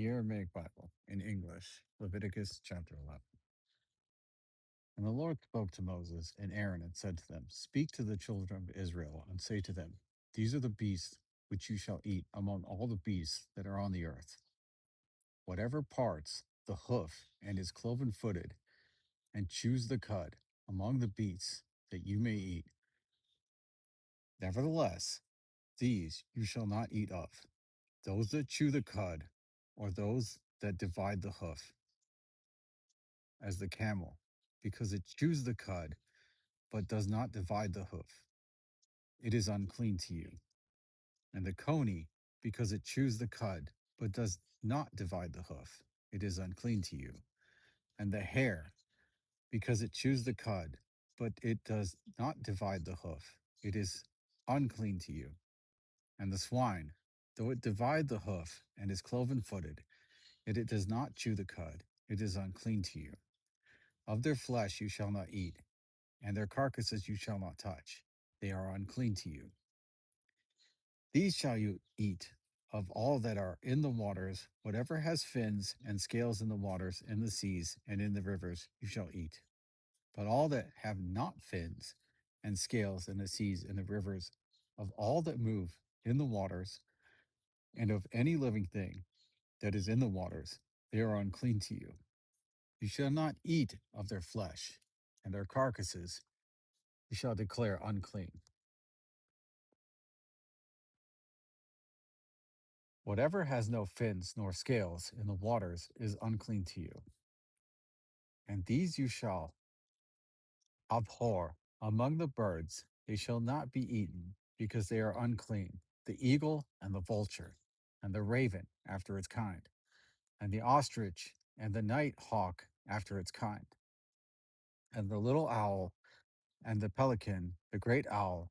The Aramaic Bible in English, Leviticus Chapter 11. And the Lord spoke to Moses and Aaron and said to them, Speak to the children of Israel and say to them, These are the beasts which you shall eat among all the beasts that are on the earth. Whatever parts the hoof and is cloven footed, and chews the cud among the beasts that you may eat. Nevertheless, these you shall not eat of, those that chew the cud, or those that divide the hoof, as the camel, because it chews the cud, but does not divide the hoof. It is unclean to you. And the coney, because it chews the cud, but does not divide the hoof. It is unclean to you. And the hare, because it chews the cud, but it does not divide the hoof. It is unclean to you. And the swine, though it divide the hoof and is cloven footed, yet it does not chew the cud. It is unclean to you. Of their flesh you shall not eat, and their carcasses you shall not touch. They are unclean to you. These shall you eat of all that are in the waters, whatever has fins and scales in the waters, in the seas, and in the rivers, you shall eat. But all that have not fins and scales in the seas and the rivers, of all that move in the waters, and of any living thing that is in the waters, they are unclean to you. You shall not eat of their flesh, and their carcasses you shall declare unclean. Whatever has no fins nor scales in the waters is unclean to you. And these you shall abhor among the birds. They shall not be eaten, because they are unclean: the eagle and the vulture, and the raven after its kind, and the ostrich and the night hawk after its kind, and the little owl and the pelican, the great owl,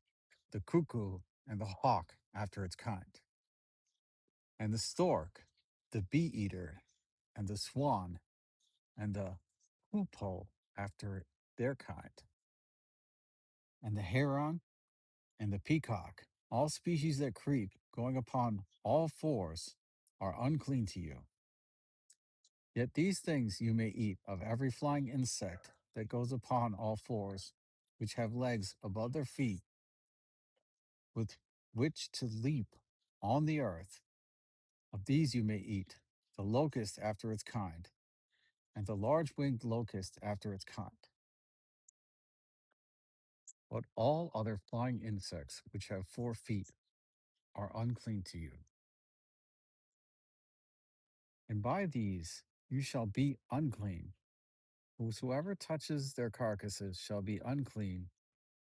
the cuckoo and the hawk after its kind, and the stork, the bee eater, and the swan, and the hoopoe after their kind, and the heron and the peacock, all species that creep, going upon all fours, are unclean to you. Yet these things you may eat of every flying insect that goes upon all fours, which have legs above their feet, with which to leap on the earth. Of these you may eat the locust after its kind, and the large winged locust after its kind. But all other flying insects which have 4 feet are unclean to you. And by these you shall be unclean. Whosoever touches their carcasses shall be unclean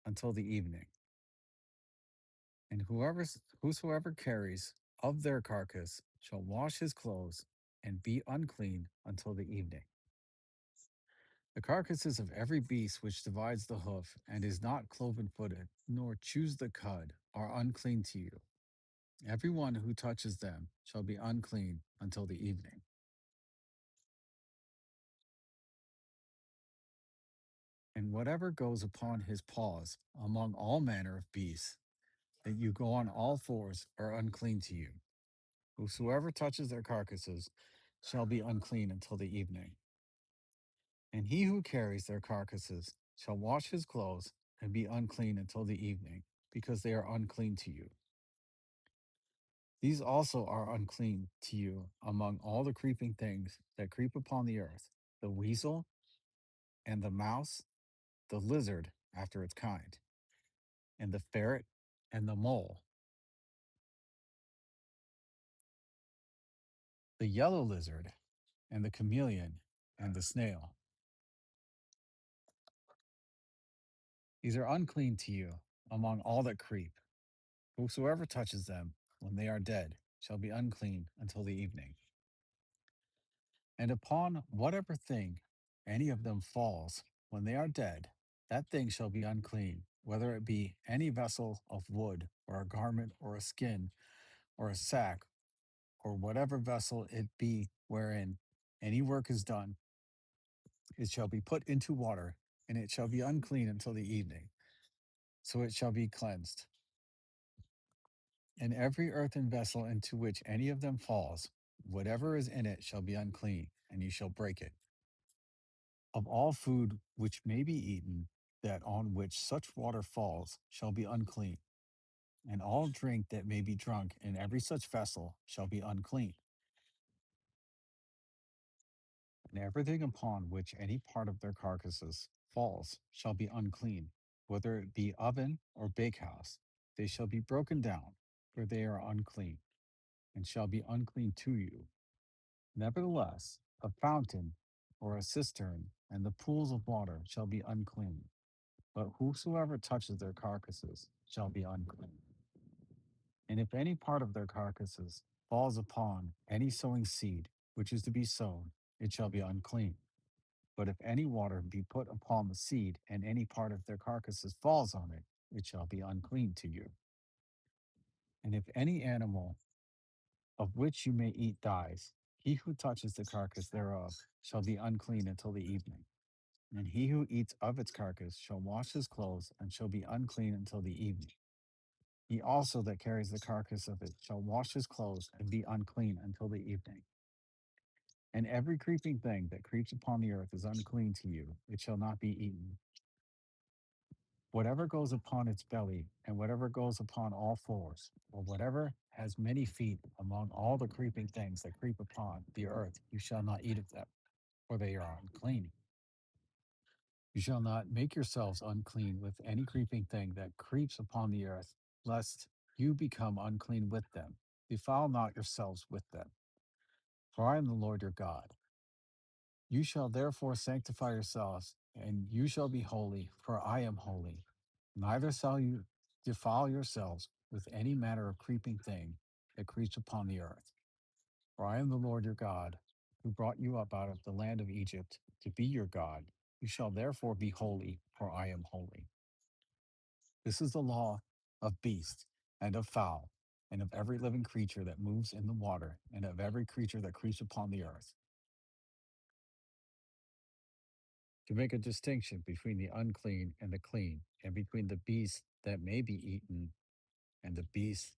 until the evening. And whosoever carries of their carcass shall wash his clothes and be unclean until the evening. The carcasses of every beast which divides the hoof and is not cloven footed, nor chews the cud, are unclean to you. Every one who touches them shall be unclean until the evening. And whatever goes upon his paws among all manner of beasts, that you go on all fours, are unclean to you. Whosoever touches their carcasses shall be unclean until the evening. And he who carries their carcasses shall wash his clothes and be unclean until the evening, because they are unclean to you. These also are unclean to you among all the creeping things that creep upon the earth: the weasel and the mouse, the lizard after its kind, and the ferret and the mole, the yellow lizard and the chameleon and the snail. These are unclean to you among all that creep. Whosoever touches them when they are dead shall be unclean until the evening. And upon whatever thing any of them falls when they are dead, that thing shall be unclean, whether it be any vessel of wood, or a garment, or a skin, or a sack, or whatever vessel it be wherein any work is done. It shall be put into water, and it shall be unclean until the evening. So it shall be cleansed. And every earthen vessel into which any of them falls, Whatever is in it shall be unclean, and you shall break it. Of all food which may be eaten, that on which such water falls shall be unclean, and all drink that may be drunk in every such vessel shall be unclean. And everything upon which any part of their carcasses falls shall be unclean, whether it be oven or bakehouse. They shall be broken down, for they are unclean, and shall be unclean to you. Nevertheless, a fountain or a cistern and the pools of water shall be unclean. But whosoever touches their carcasses shall be unclean. And if any part of their carcasses falls upon any sowing seed which is to be sown, it shall be unclean. But if any water be put upon the seed, and any part of their carcasses falls on it, it shall be unclean to you. And if any animal of which you may eat dies, he who touches the carcass thereof shall be unclean until the evening. And he who eats of its carcass shall wash his clothes, and shall be unclean until the evening. He also that carries the carcass of it shall wash his clothes, and be unclean until the evening. And every creeping thing that creeps upon the earth is unclean to you, it shall not be eaten. Whatever goes upon its belly, and whatever goes upon all fours, or whatever has many feet among all the creeping things that creep upon the earth, you shall not eat of them, for they are unclean. You shall not make yourselves unclean with any creeping thing that creeps upon the earth, lest you become unclean with them. Defile not yourselves with them, for I am the Lord your God. You shall therefore sanctify yourselves, and you shall be holy, for I am holy. Neither shall you defile yourselves with any manner of creeping thing that creeps upon the earth. For I am the Lord your God, who brought you up out of the land of Egypt to be your God. You shall therefore be holy, for I am holy. This is the law of beast and of fowl, and of every living creature that moves in the water, and of every creature that creeps upon the earth, to make a distinction between the unclean and the clean, and between the beasts that may be eaten and the beasts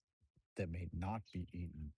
that may not be eaten.